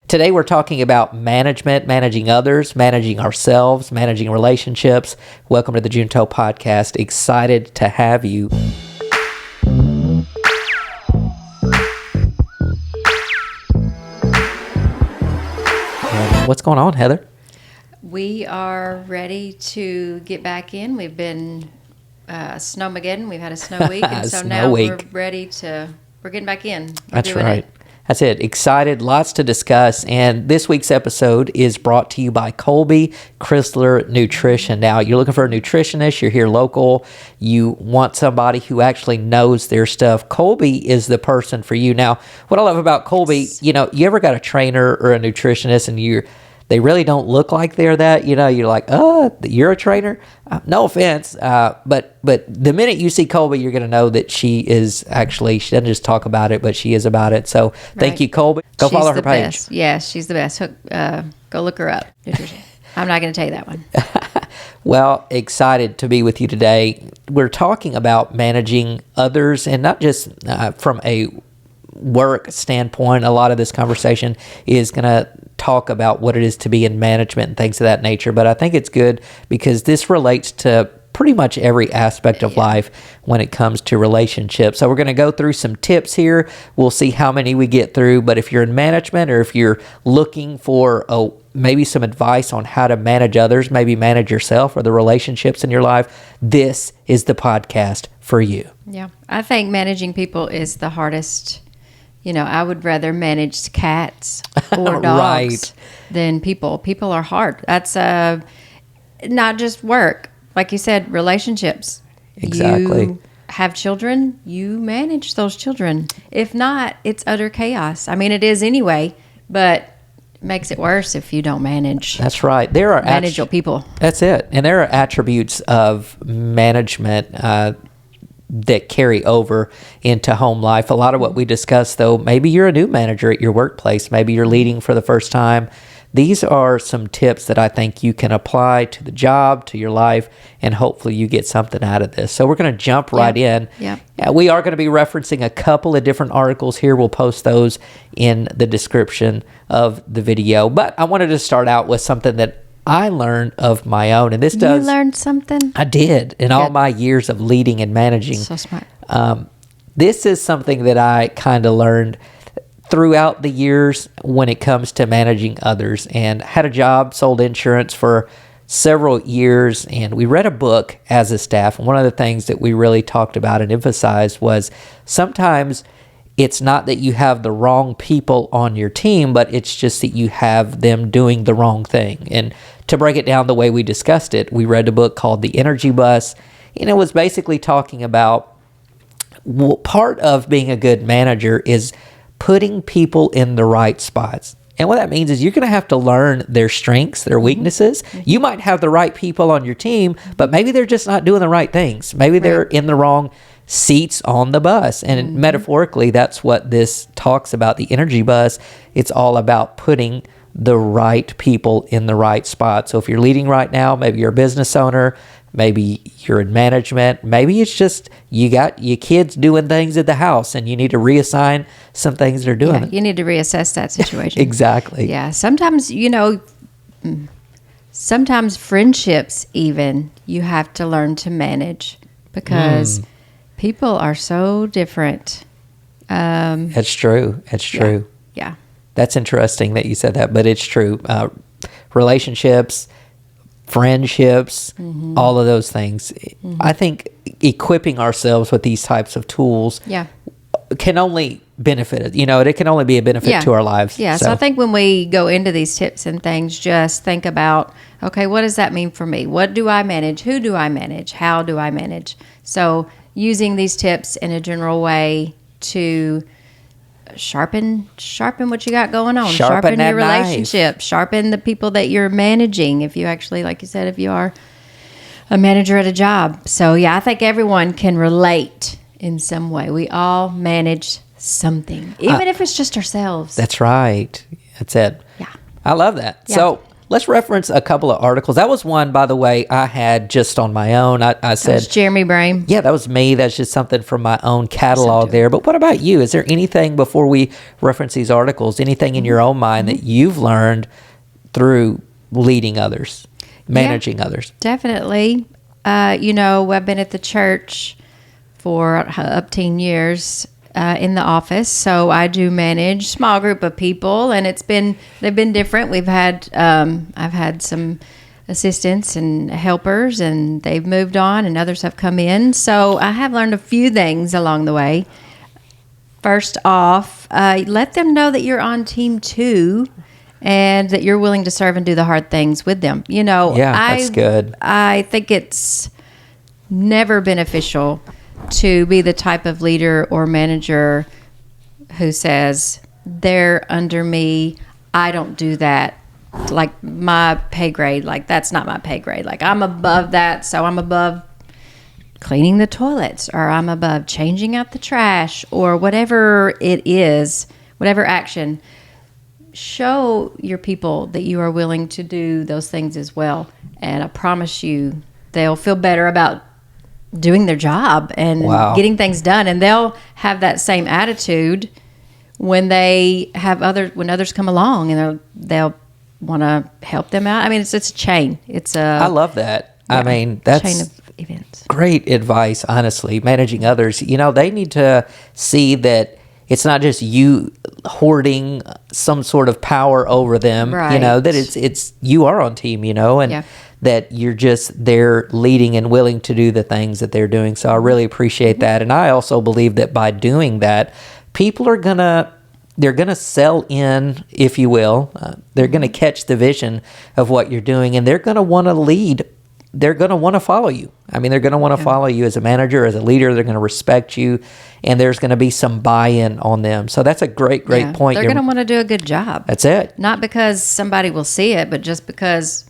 Today we're talking about management, managing others, managing ourselves, managing relationships. Welcome to the Junto Podcast. Excited to have you. What's going on, Heather? We are ready to get back in. We've been snowmageddon. We've had a snow week, and so now we're getting back in. That's right. That's it. Excited, lots to discuss. And this week's episode is brought to you by Colby Chrysler Nutrition. Now, you're looking for a nutritionist, you're here local, you want somebody who actually knows their stuff. Colby is the person for you. Now, what I love about Colby, you ever got a trainer or a nutritionist and they really don't look like they're that, you're like, you're a trainer? No offense. But the minute you see Colby, you're going to know that she doesn't just talk about it, but she is about it. So thank you, Colby. Go follow her page. Best. Yeah, she's the best. Go look her up. I'm not going to tell you that one. Well, excited to be with you today. We're talking about managing others, and not just from a work standpoint. A lot of this conversation is going to talk about what it is to be in management and things of that nature, but I think it's good because this relates to pretty much every aspect of life when it comes to relationships. So we're going to go through some tips here. We'll see how many we get through, but if you're in management or if you're looking for maybe some advice on how to manage others, maybe manage yourself or the relationships in your life, this is the podcast for you. Yeah, I think managing people is the hardest. I would rather manage cats or dogs than people. People are hard. That's not just work. Like you said, relationships. Exactly. You have children, you manage those children. If not, it's utter chaos. I mean, it is anyway, but it makes it worse if you don't manage. That's right. There are manage your people. That's it. And there are attributes of management that carry over into home life. A lot of what we discuss, though, maybe you're a new manager at your workplace. Maybe you're leading for the first time. These are some tips that I think you can apply to the job, to your life, and hopefully you get something out of this. So we're going to jump right in. Yeah. We are going to be referencing a couple of different articles here. We'll post those in the description of the video. But I wanted to start out with something that I learned of my own, and You learned something? I did in all my years of leading and managing. So smart. This is something that I kind of learned throughout the years when it comes to managing others, and had a job, sold insurance for several years, and we read a book as a staff. And one of the things that we really talked about and emphasized was sometimes it's not that you have the wrong people on your team, but it's just that you have them doing the wrong thing. And to break it down the way we discussed it, we read a book called The Energy Bus, and it was basically talking about part of being a good manager is putting people in the right spots. And what that means is you're going to have to learn their strengths, their weaknesses. You might have the right people on your team, but maybe they're just not doing the right things. Maybe they're in the wrong seats on the bus. And metaphorically, that's what this talks about, the energy bus. It's all about putting the right people in the right spot. So if you're leading right now, maybe you're a business owner, maybe you're in management, maybe it's just you got your kids doing things at the house and you need to reassign some things they're doing. Yeah, you need to reassess that situation. Exactly. Yeah, sometimes, sometimes friendships even you have to learn to manage because people are so different. That's true. That's true. Yeah. That's interesting that you said that, but it's true. Relationships, friendships, all of those things. I think equipping ourselves with these types of tools can only benefit it. It can only be a benefit to our lives. Yeah, so I think when we go into these tips and things, just think about, okay, what does that mean for me? What do I manage? Who do I manage? How do I manage? So using these tips in a general way to sharpen what you got going on. Sharpen your relationship. Sharpen the people that you're managing. If you actually, like you said, if you are a manager at a job. So yeah, I think everyone can relate in some way. We all manage something, even if it's just ourselves. That's right. That's it. Yeah. I love that. Yeah. So let's reference a couple of articles. That was one, by the way, I had just on my own. I said, That's Jeremy Brame. yeah, that was me. That's just something from my own catalog there. But what about you? Is there anything, before we reference these articles, anything in your own mind that you've learned through leading others, managing others? Definitely. I've been at the church for up 10 years in the office, so I do manage small group of people, and they've been different. I've had some assistants and helpers, and they've moved on, and others have come in. So I have learned a few things along the way. First off, let them know that you're on team 2. And that you're willing to serve and do the hard things with them. That's good. I think it's never beneficial to be the type of leader or manager who says, they're under me, I don't do that. Like my pay grade, like that's not my pay grade. Like I'm above that, so I'm above cleaning the toilets, or I'm above changing out the trash, or whatever it is, whatever action. Show your people that you are willing to do those things as well. And I promise you, they'll feel better about doing their job and getting things done. And they'll have that same attitude when when others come along, and they'll want to help them out. I mean, it's a chain. I love that. I mean, that's chain of events. Great advice, honestly. Managing others, they need to see that it's not just you hoarding some sort of power over them, right. That it's you are on team, and that you're just there leading and willing to do the things that they're doing. So I really appreciate that. And I also believe that by doing that, people they're going to sell in, if you will. They're going to catch the vision of what you're doing, and they're going to want to lead. They're going to want to follow you. I mean, they're going to want to follow you as a manager, as a leader. They're going to respect you, and there's going to be some buy-in on them. So that's a great point. They're going to want to do a good job. That's it. Not because somebody will see it, but just because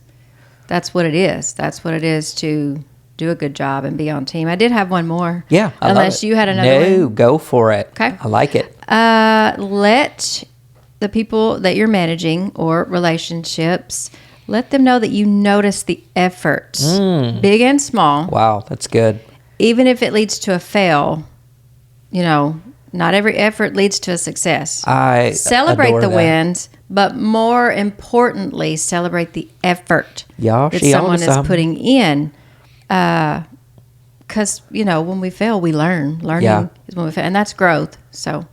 that's what it is. That's what it is to do a good job and be on team. I did have one more. Yeah, unless you had another one. No, go for it. Okay. I like it. Let the people that you're managing or relationships, let them know that you notice the effort, big and small. Wow, that's good. Even if it leads to a fail, not every effort leads to a success. I celebrate adore the that. wins, but more importantly, celebrate the effort Yeah, that someone is putting in. Because, when we fail, we learn. Learning is when we fail, and that's growth. So,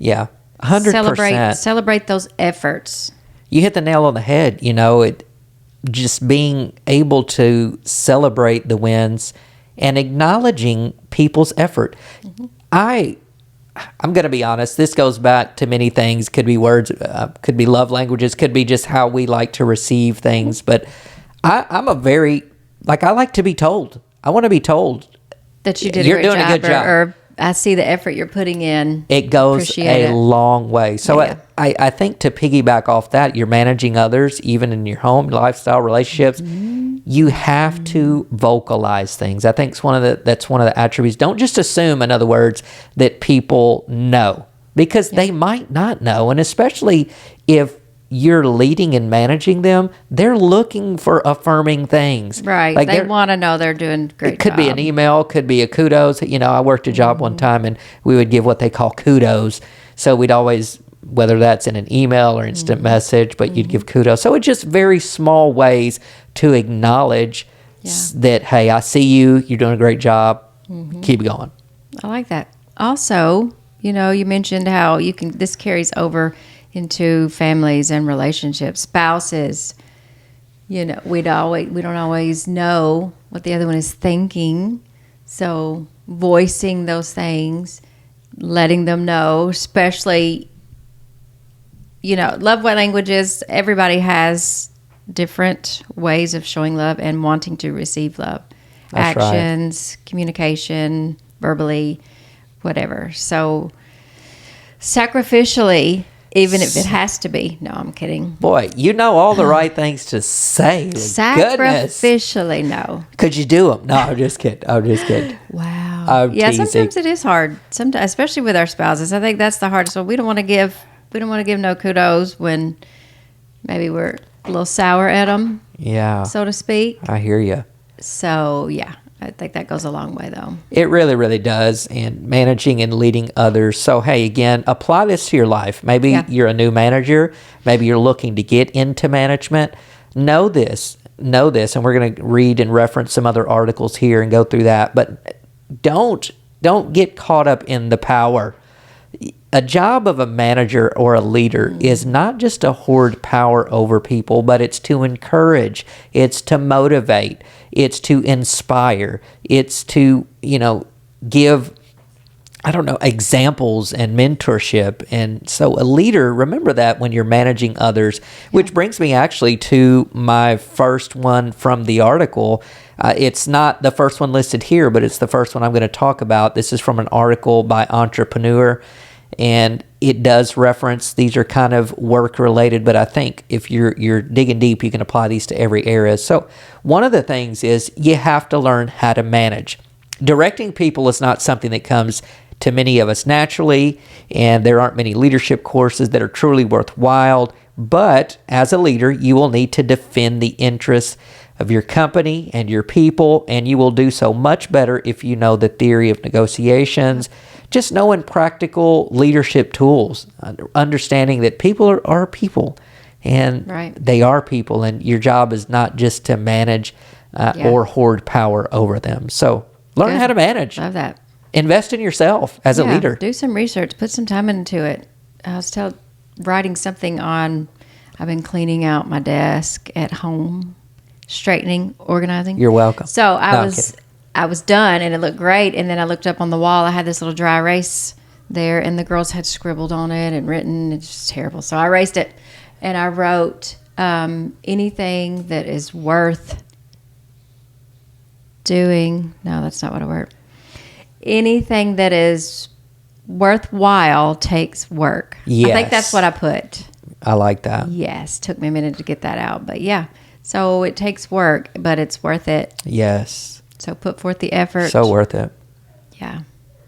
100%. Celebrate those efforts. You hit the nail on the head. Just being able to celebrate the wins and acknowledging people's effort. I'm going to be honest. This goes back to many things. Could be words, could be love languages, could be just how we like to receive things. But I like to be told. I want to be told that you did you're doing a good job. Or I see the effort you're putting in. It goes a long way. So I think to piggyback off that, you're managing others, even in your home, lifestyle, relationships. You have to vocalize things. I think that's one of the attributes. Don't just assume, in other words, that people know, because they might not know. And especially if you're leading and managing them, they're looking for affirming things. Right. Like they want to know they're doing great. It could be an email, could be a kudos. I worked a job one time, and we would give what they call kudos. So we'd always, whether that's in an email or instant message, but you'd give kudos. So it's just very small ways to acknowledge that, hey, I see you, you're doing a great job, keep going. I like that. Also, you mentioned how this carries over into families and relationships, spouses. We don't always know what the other one is thinking. So voicing those things, letting them know, especially, love languages. Everybody has different ways of showing love and wanting to receive love. That's Actions, communication, verbally, whatever. So sacrificially, even if it has to be. No, I'm kidding. Boy, all the right things to say. Sacrificially, no. Could you do them? No, I'm just kidding. Wow. I'm teasing. Sometimes it is hard. Sometimes, especially with our spouses. I think that's the hardest one. We don't want to give no kudos when maybe we're a little sour at them, Yeah. so to speak. I hear you. So, yeah, I think that goes a long way, though. It really, really does. And managing and leading others. So, hey, again, apply this to your life. Maybe you're a new manager. Maybe you're looking to get into management. Know this. And we're going to read and reference some other articles here and go through that. But don't get caught up in the power. A job of a manager or a leader is not just to hoard power over people, but it's to encourage, it's to motivate, it's to inspire, it's to, give, examples and mentorship. And so a leader, remember that when you're managing others, which brings me actually to my first one from the article. It's not the first one listed here, but it's the first one I'm going to talk about. This is from an article by Entrepreneur, and it does reference, these are kind of work related, but I think if you're digging deep, you can apply these to every area. So one of the things is you have to learn how to manage. Directing people is not something that comes to many of us naturally, and there aren't many leadership courses that are truly worthwhile. But as a leader, you will need to defend the interests of your company and your people, and you will do so much better if you know the theory of negotiations, just knowing practical leadership tools, understanding that people are people, and they are people, and your job is not just to manage or hoard power over them. So learn how to manage. Love that. Invest in yourself as a leader. Do some research. Put some time into it. I was writing something on, I've been cleaning out my desk at home, straightening, organizing. You're welcome. So I was done, and it looked great. And then I looked up on the wall. I had this little dry erase there, and the girls had scribbled on it and written. It's just terrible. So I erased it, and I wrote anything that is worth doing. No, that's not what I wrote. Anything that is worthwhile takes work. Yes. I think that's what I put. I like that. Yes. Took me a minute to get that out. But yeah. So it takes work, but it's worth it. Yes. So put forth the effort. So worth it. Yeah.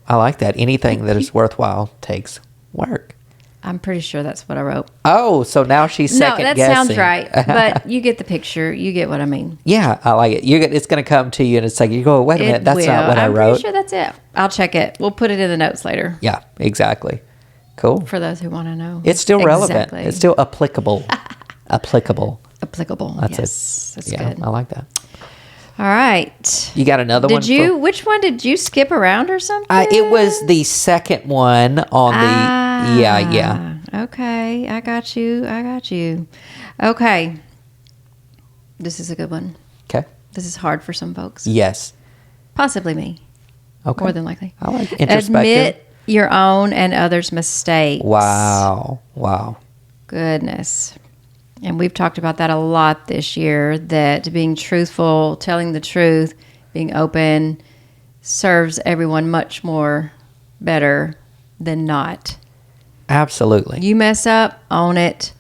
I like that. Anything that is worthwhile takes work. I'm pretty sure that's what I wrote. Oh, so now she's second guessing. No, that sounds right. But you get the picture. You get what I mean. Yeah, I like it. It's going to come to you, and it's like, you go, wait a minute, that's not what I wrote. I'm pretty sure that's it. I'll check it. We'll put it in the notes later. Yeah, exactly. Cool. For those who want to know. It's still relevant. It's still applicable. Applicable. That's it. That's good. I like that. All right. You got another one? Which one did you skip around or something? It was the second one on the... Yeah. Okay. I got you. Okay. This is a good one. Okay. This is hard for some folks. Yes. Possibly me. Okay. More than likely. I like introspective. Admit your own and others' mistakes. Wow. Goodness. And we've talked about that a lot this year, that being truthful, telling the truth, being open serves everyone much more better than not. Absolutely. You mess up, own it.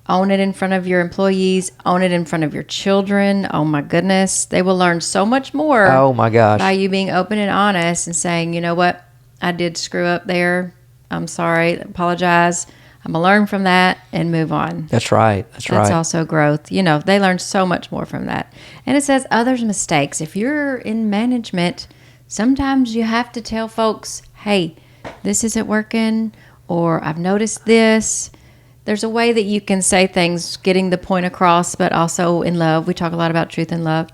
Own it in front of your employees. Own it in front of your children. Oh, my goodness. They will learn so much more. Oh, my gosh. By you being open and honest and saying, you know what, I did screw up there. I'm sorry. Apologize. I'm going to learn from that and move on. That's right. That's also growth. They learn so much more from that. And it says others' mistakes. If you're in management, sometimes you have to tell folks, hey, this isn't working, or I've noticed this. There's a way that you can say things getting the point across, but also in love. We talk a lot about truth and love.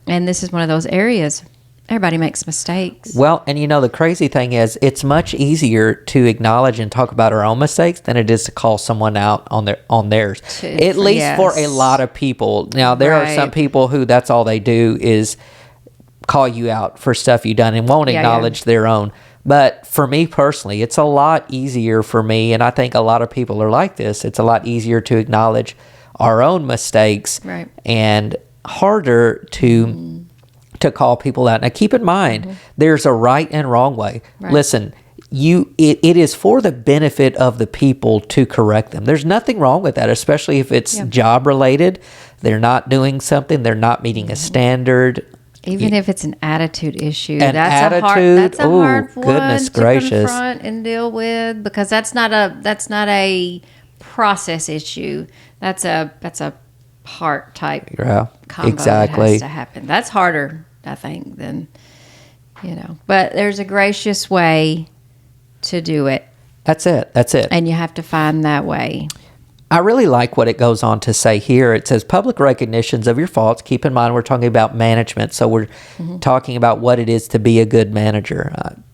And this is one of those areas. Everybody makes mistakes. Well, and the crazy thing is, it's much easier to acknowledge and talk about our own mistakes than it is to call someone out on theirs. At least for a lot of people. Now, there are some people who that's all they do is call you out for stuff you've done and won't acknowledge their own. But for me personally, it's a lot easier for me, and I think a lot of people are like this. It's a lot easier to acknowledge our own mistakes and harder to call people out. Now, keep in mind, there's a right and wrong way. Listen, it is for the benefit of the people to correct them. There's nothing wrong with that, especially if it's job related. They're not doing something. They're not meeting a standard. Even if it's an attitude issue, that's a hard one to confront and deal with, because that's not a process issue. That's a heart type Yeah, combo exactly. that has to happen. That's harder, I think, than, But there's a gracious way to do it, That's it. That's it. and you have to find that way. I really like what it goes on to say here. It says public recognitions of your faults. Keep in mind, we're talking about management, so we're talking about what it is to be a good manager.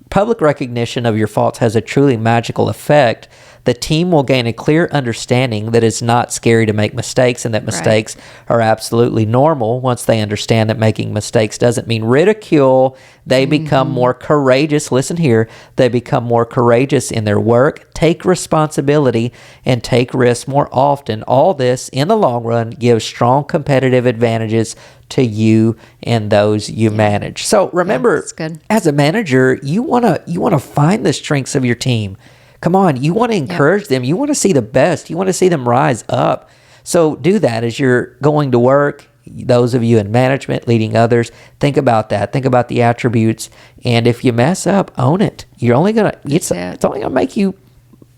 Public recognition of your faults has a truly magical effect. The team will gain a clear understanding that it's not scary to make mistakes and that mistakes are absolutely normal. Once they understand that making mistakes doesn't mean ridicule, they become more courageous. Listen here, they become more courageous in their work, take responsibility, and take risks more often. All this, in the long run, gives strong competitive advantages to you and those you manage. So remember, that's good. as a manager, you wanna find the strengths of your team. Come on, you want to encourage them. You want to see the best. You want to see them rise up. So do that as you're going to work. Those of you in management, leading others, think about that. Think about the attributes. And if you mess up, own it. You're only gonna it's only gonna make you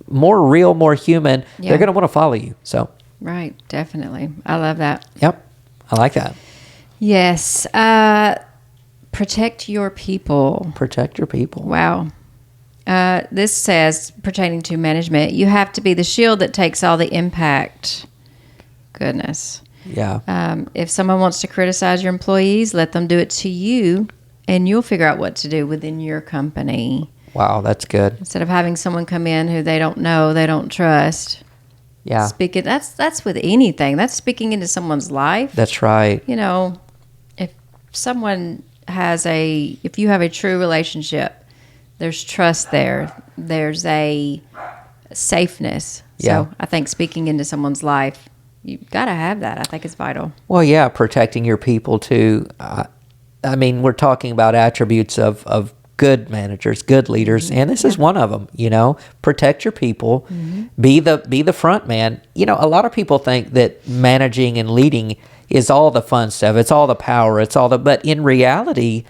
more real, more human. Yeah. They're gonna want to follow you. So Right, definitely. I love that. yep, I like that. Yes. Protect your people. Protect your people. Wow. This says, pertaining to management, you have to be the shield that takes all the impact. Goodness. Yeah. If someone wants to criticize your employees, let them do it to you, and you'll figure out what to do within your company. Wow, that's good. Instead of having someone come in who they don't know, they don't trust. Yeah. Speaking, that's with anything. That's speaking into someone's life. That's right. If someone if you have a true relationship, there's trust there. There's a safeness. Yeah. So I think speaking into someone's life, you've got to have that. I think it's vital. Well, yeah, protecting your people too. I mean, we're talking about attributes of good managers, good leaders, and this is one of them. Protect your people, be the front man. A lot of people think that managing and leading is all the fun stuff. It's all the power. But in reality,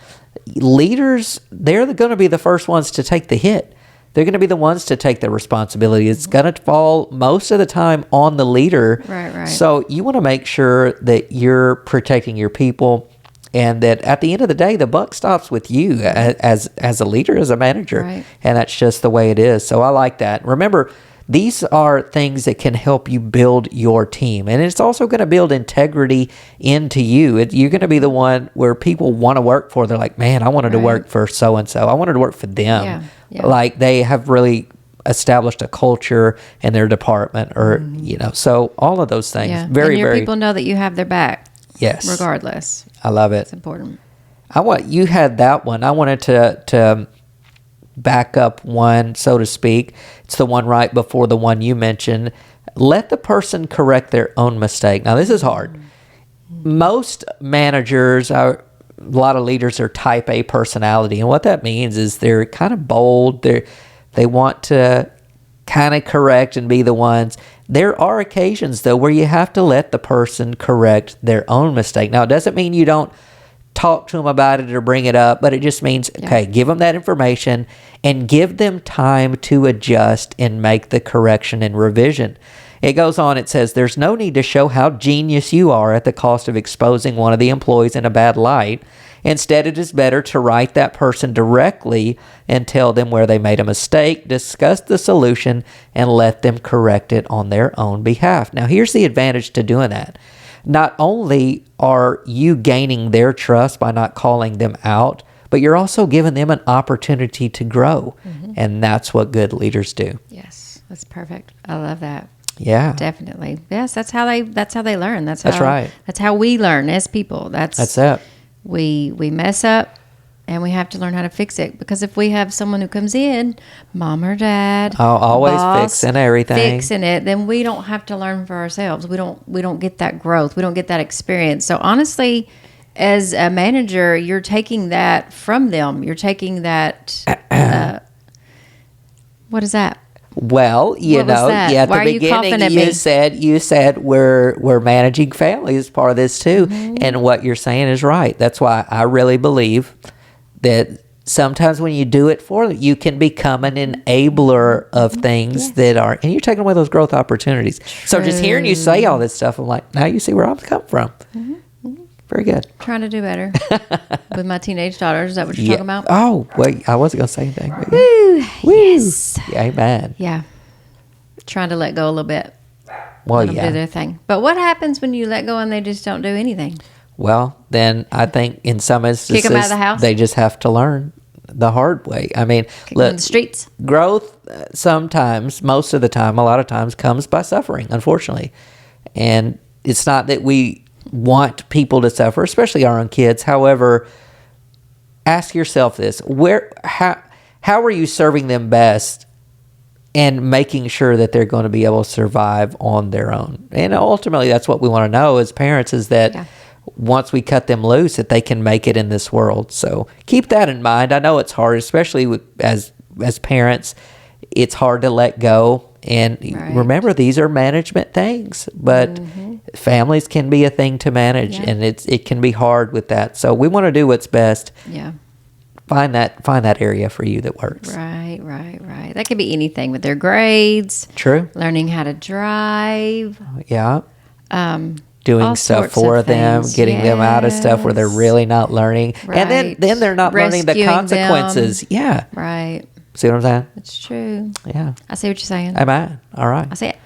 leaders, they're going to be the first ones to take the hit. They're going to be the ones to take the responsibility. It's going to fall most of the time on the leader. Right. So you want to make sure that you're protecting your people, and that at the end of the day, the buck stops with you as a leader, as a manager. Right. And that's just the way it is. So I like that. Remember, these are things that can help you build your team. And it's also going to build integrity into you. You're going to be the one where people want to work for. They're like, man, I wanted to work for so-and-so. I wanted to work for them. Yeah. Like they have really established a culture in their department so all of those things. Yeah. Very, and your very. people know that you have their back. Yes. Regardless. I love it. It's important. You had that one. I wanted to back up one, so to speak. It's the one right before the one you mentioned. Let the person correct their own mistake. Now, this is hard. Most managers, a lot of leaders are type A personality. And what that means is they're kind of bold. They want to kind of correct and be the ones. There are occasions, though, where you have to let the person correct their own mistake. Now, it doesn't mean you don't talk to them about it or bring it up, but it just means, okay, give them that information and give them time to adjust and make the correction and revision. It goes on, it says, there's no need to show how genius you are at the cost of exposing one of the employees in a bad light. Instead, it is better to write that person directly and tell them where they made a mistake, discuss the solution, and let them correct it on their own behalf. Now, here's the advantage to doing that. Not only are you gaining their trust by not calling them out, but you're also giving them an opportunity to grow. And that's what good leaders do. Yes, that's perfect. I love that. Yeah. Definitely. Yes, that's how they learn. That's right. That's how we learn as people. That's it. We mess up and we have to learn how to fix it, because if we have someone who comes in, mom or dad, always boss, fixing everything, fixing it, then we don't have to learn for ourselves. We don't get that growth. We don't get that experience. So honestly, as a manager, you're taking that from them. You're taking that. What is that? Well, at Why the beginning you said we're managing families as part of this too, and what you're saying is right. That's why I really believe that sometimes when you do it for them, you can become an enabler of things that are, and you're taking away those growth opportunities. So just hearing you say all this stuff, I'm like, now you see where I'm coming from. Very good. Trying to do better with my teenage daughters. Is that what you're talking about? Oh, wait, I wasn't going to say anything. Woo, Woo. yes. Yeah, amen. Yeah. Trying to let go a little bit. Well, Let them do their thing. But what happens when you let go and they just don't do anything? Well, then I think in some instances, Kick them out of the house? they just have to learn the hard way. I mean, Kick them in the streets? growth sometimes, most of the time, a lot of times comes by suffering, unfortunately. And it's not that we want people to suffer, especially our own kids. However, ask yourself this: how are you serving them best and making sure that they're going to be able to survive on their own? And ultimately, that's what we want to know as parents, is that once we cut them loose, that they can make it in this world. So keep that in mind. I know it's hard, especially as parents. It's hard to let go. And remember, these are management things, but families can be a thing to manage, and it can be hard with that. So we want to do what's best. Yeah. Find that area for you that works. Right. That could be anything with their grades. True. Learning how to drive. Yeah. Doing All stuff sorts for of them, things. getting them out of stuff where they're really not learning. And then they're not learning the Rescuing consequences. them. Yeah. Right. See what I'm saying? It's true. Yeah. I see what you're saying. Amen. All right. I see it.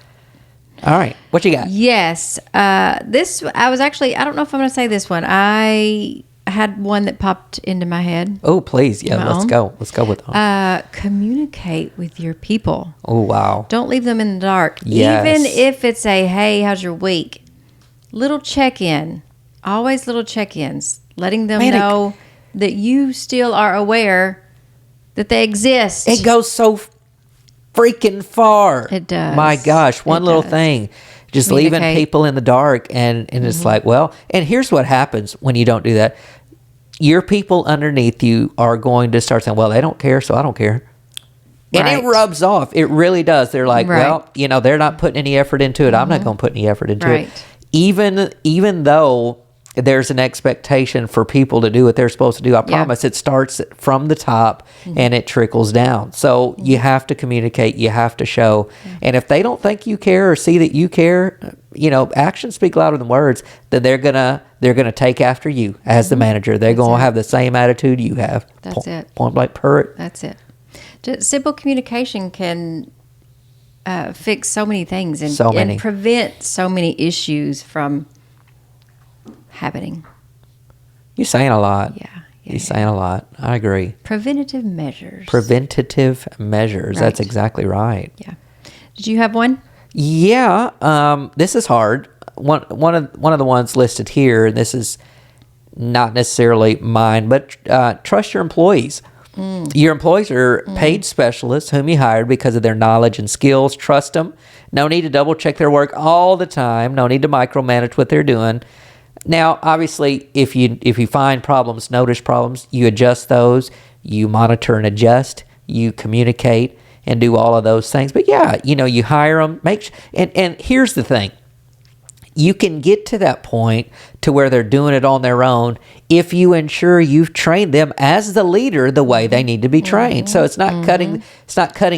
All right. What you got? Yes. This, I was actually, I don't know if I'm going to say this one. I had one that popped into my head. Oh, please. Yeah, My let's own. go. Let's go with them. Communicate with your people. Oh, wow. Don't leave them in the dark. Yes. Even if it's a, hey, how's your week? Little check-in. Always little check-ins. Letting them know that you still are aware that they exist. It goes so freaking far. It does. My gosh, one It little does. thing. Just leaving Communicate. people in the dark. And it's like, well, and here's what happens when you don't do that. Your people underneath you are going to start saying, well, they don't care, so I don't care. And it Right. rubs off. It really does. They're like, Right. well, they're not putting any effort into it. I'm not going to put any effort into it. Right. Even though there's an expectation for people to do what they're supposed to do, I promise it starts from the top and it trickles down. So you have to communicate. You have to show. And if they don't think you care or see that you care, actions speak louder than words. Then they're gonna take after you as the manager. They're gonna have the same attitude you have. That's it. Point blank, period. That's it. Just simple communication can fix so many things and prevent so many issues from happening. You're saying a lot. Yeah. You're saying a lot. I agree. Preventative measures. Preventative measures. That's Right. exactly right. Yeah. Did you have one? Yeah. This is hard. One of the ones listed here, and this is not necessarily mine, but trust your employees. Your employees are paid specialists whom you hired because of their knowledge and skills. Trust them. No need to double check their work all the time. No need to micromanage what they're doing. Now, obviously, if you find problems, notice problems, you adjust those, you monitor and adjust, you communicate and do all of those things. But yeah, you hire them. And here's the thing. You can get to that point to where they're doing it on their own if you ensure you've trained them as the leader the way they need to be trained. So it's not cutting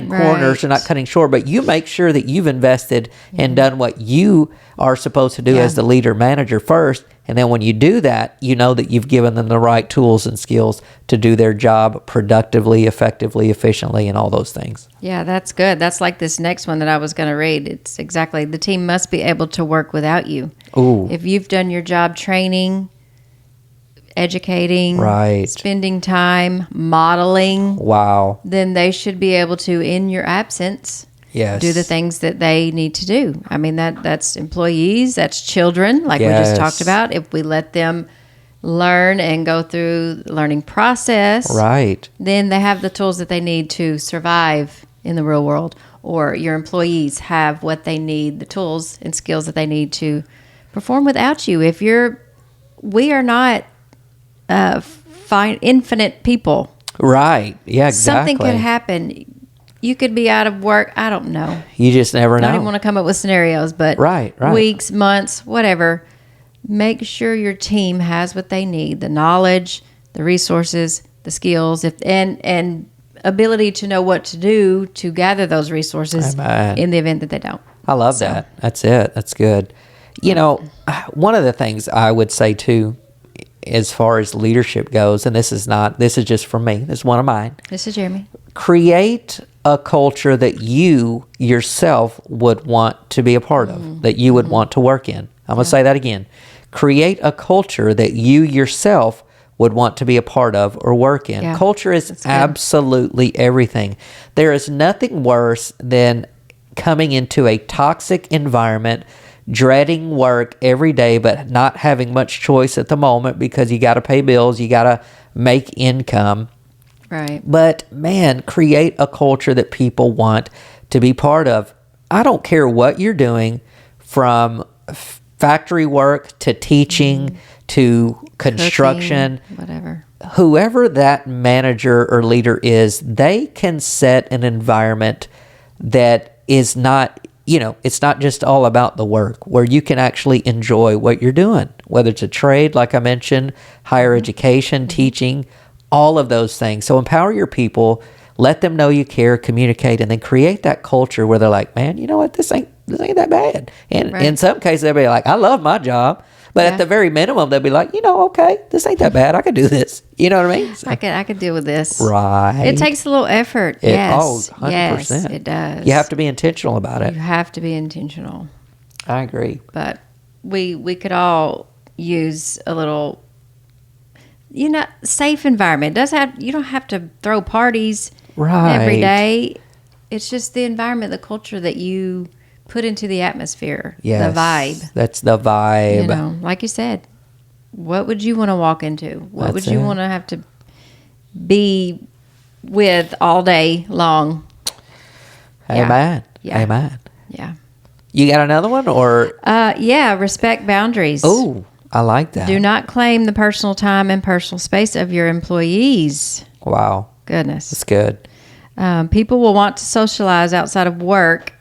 corners or not cutting short, but you make sure that you've invested and done what you are supposed to do as the leader manager first. And then when you do that, you know that you've given them the right tools and skills to do their job productively, effectively, efficiently, and all those things. Yeah, that's good. That's like this next one that I was going to read. It's exactly, the team must be able to work without you. Ooh. If you've done your job training, educating, Right. spending time, modeling, Wow. then they should be able to, in your absence, Yes. do the things that they need to do. I mean, that's employees, that's children, like we just Yes. talked about. If we let them learn and go through the learning process, Right. then they have the tools that they need to survive in the real world. Or your employees have what they need, the tools and skills that they need to perform without you. We are not infinite people. Right. Yeah, exactly. Something could happen. You could be out of work. I don't know. You just never I know. don't even want to come up with scenarios, but Right. weeks, months, whatever. Make sure your team has what they need, the knowledge, the resources, the skills, and ability to know what to do to gather those resources Amen. in the event that they don't. I love that. That's it. That's good. One of the things I would say too, as far as leadership goes, and this is just from me, this is one of mine. This is Jeremy. Create a culture that you yourself would want to be a part of, that you would want to work in. I'm going to say that again. Create a culture that you yourself would want to be a part of or work in. Yeah, culture is absolutely everything. There is nothing worse than coming into a toxic environment, dreading work every day, but not having much choice at the moment because you got to pay bills, you got to make income. Right. But man, create a culture that people want to be part of. I don't care what you're doing, from factory work to teaching to construction, cooking, whatever. Whoever that manager or leader is, they can set an environment that is not, it's not just all about the work, where you can actually enjoy what you're doing, whether it's a trade, like I mentioned, higher education, teaching, all of those things. So empower your people, let them know you care, communicate, and then create that culture where they're like, man, you know what, this ain't that bad. And in some cases, they'll be like, I love my job. But at the very minimum, they'll be like, okay, this ain't that bad. I could do this. You know what I mean? So, I could deal with this. Right. It takes a little effort. Yes. 100%. Yes, it does. You have to be intentional about it. You have to be intentional. I agree. But we could all use a little, safe environment. You don't have to throw parties every day. It's just the environment, the culture that you put into the atmosphere, the vibe. That's the vibe. Like you said, what would you want to walk into? What would you want to have to be with all day long? Amen. Yeah. Amen. Yeah. You got another one, or? Respect boundaries. Oh, I like that. Do not claim the personal time and personal space of your employees. Wow. Goodness. That's good. People will want to socialize outside of work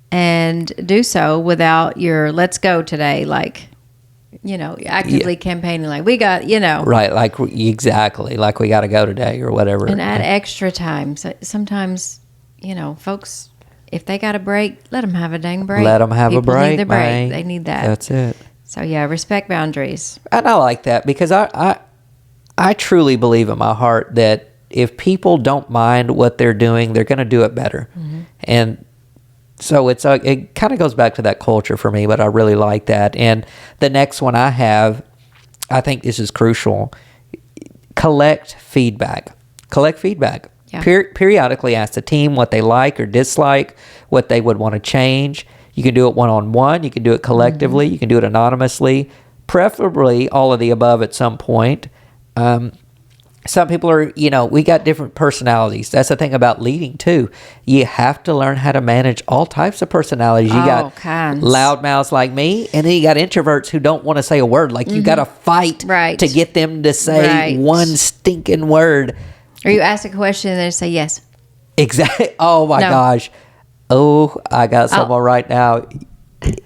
and do so without your let's go today, actively campaigning like we got, Right, exactly, like we got to go today or whatever. And add extra time. So sometimes, folks, if they got a break, let them have a dang break. Let them have People a break, need the break. man. They need that. That's it. So, respect boundaries. And I like that because I truly believe in my heart that if people don't mind what they're doing, they're going to do it better. Mm-hmm. And so it kind of goes back to that culture for me, but I really like that. And the next one I think this is crucial. Collect feedback. Yeah. Periodically ask the team what they like or dislike, what they would want to change. You can do it one-on-one. You can do it collectively. Mm-hmm. You can do it anonymously. Preferably all of the above at some point. Some people are, we got different personalities. That's the thing about leading, too. You have to learn how to manage all types of personalities. You got loudmouths like me, and then you got introverts who don't want to say a word. Like, you got to fight to get them to say one stinking word. Or you ask a question and they say yes. Exactly. Oh, my gosh. Oh, I got someone right now.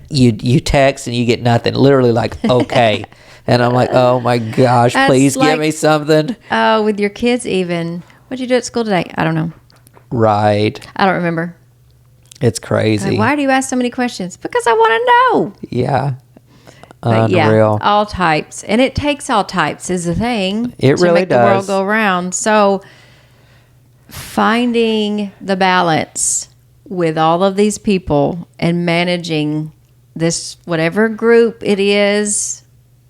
You text and you get nothing. Literally like, okay. And I'm like, oh my gosh, please give me something. Oh, with your kids even. What'd you do at school today? I don't know. Right. I don't remember. It's crazy. Why do you ask so many questions? Because I want to know. Yeah. But unreal. All types. And it takes all types is the thing. It really to make does. the world go round. So finding the balance with all of these people and managing this, whatever group it is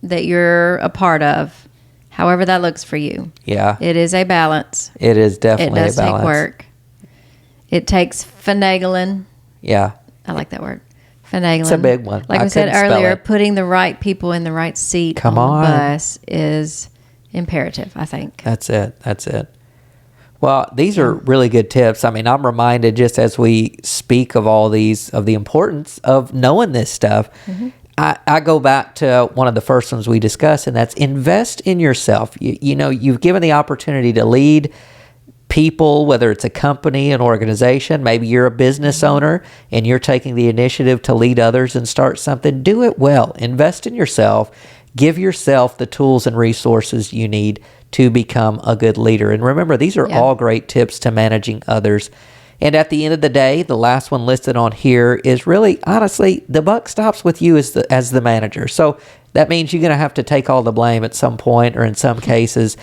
that you're a part of, however that looks for you. Yeah. It is a balance. It is definitely a balance. It does take work. It takes finagling. Yeah. I like that word. Finagling. It's a big one. Like we said earlier, putting the right people in the right seat on the bus is imperative, I think. That's it. Well, these are really good tips. I mean, I'm reminded just as we speak of all these, of the importance of knowing this stuff. Mm-hmm. I go back to one of the first ones we discussed, and that's invest in yourself. You've given the opportunity to lead people, whether it's a company, an organization, maybe you're a business owner and you're taking the initiative to lead others and start something. Do it well. Invest in yourself. give yourself the tools and resources you need to become a good leader. And remember, these are all great tips to managing others. And at the end of the day, the last one listed on here is really, honestly, the buck stops with you as the manager. So that means you're going to have to take all the blame at some point, or in some cases,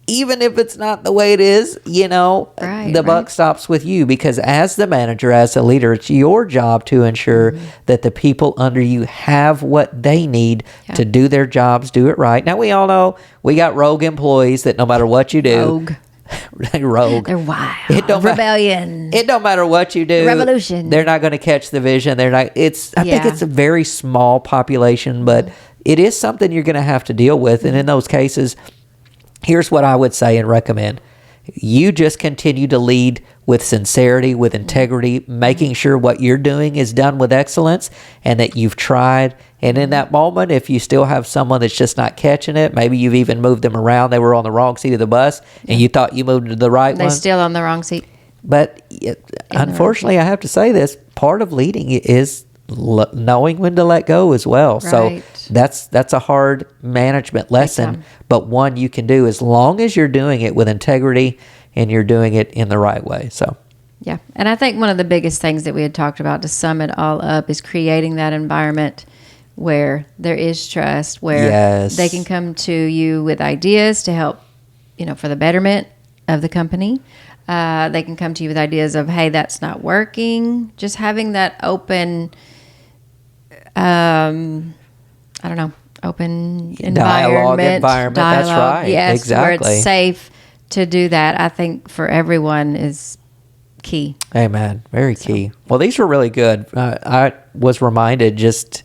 even if it's not the way it is, the buck stops with you, because as the manager, as a leader, it's your job to ensure that the people under you have what they need to do their jobs, do it right. Now, we all know we got rogue employees that no matter what you do, rogue. They're wild. Rebellion. It don't matter what you do. Revolution. They're not going to catch the vision. They're not. I think it's a very small population, but it is something you're going to have to deal with. And in those cases, here's what I would say and recommend. You just continue to lead with sincerity, with integrity, making sure what you're doing is done with excellence and that you've tried. And in that moment, if you still have someone that's just not catching it, maybe you've even moved them around. They were on the wrong seat of the bus and you thought you moved to the right one. They're still on the wrong seat. But unfortunately, I have to say this, part of leading is knowing when to let go as well. Right. So that's a hard management lesson, but one you can do as long as you're doing it with integrity and you're doing it in the right way. So yeah. And I think one of the biggest things that we had talked about to sum it all up is creating that environment where there is trust, where they can come to you with ideas to help, for the betterment of the company. They can come to you with ideas of, hey, that's not working. Just having that open, open environment. Dialogue, that's right. Yes, exactly. Where it's safe to do that, I think for everyone is key. Amen. Very key. Well, these were really good. I was reminded, just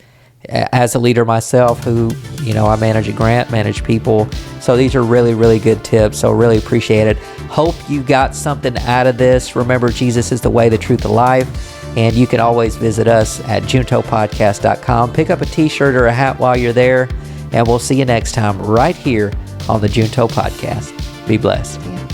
as a leader myself who, I manage a grant, manage people. So these are really, really good tips. So really appreciate it. Hope you got something out of this. Remember, Jesus is the way, the truth, the life. And you can always visit us at juntopodcast.com. Pick up a t-shirt or a hat while you're there. And we'll see you next time right here on the Junto Podcast. Be blessed. Yeah.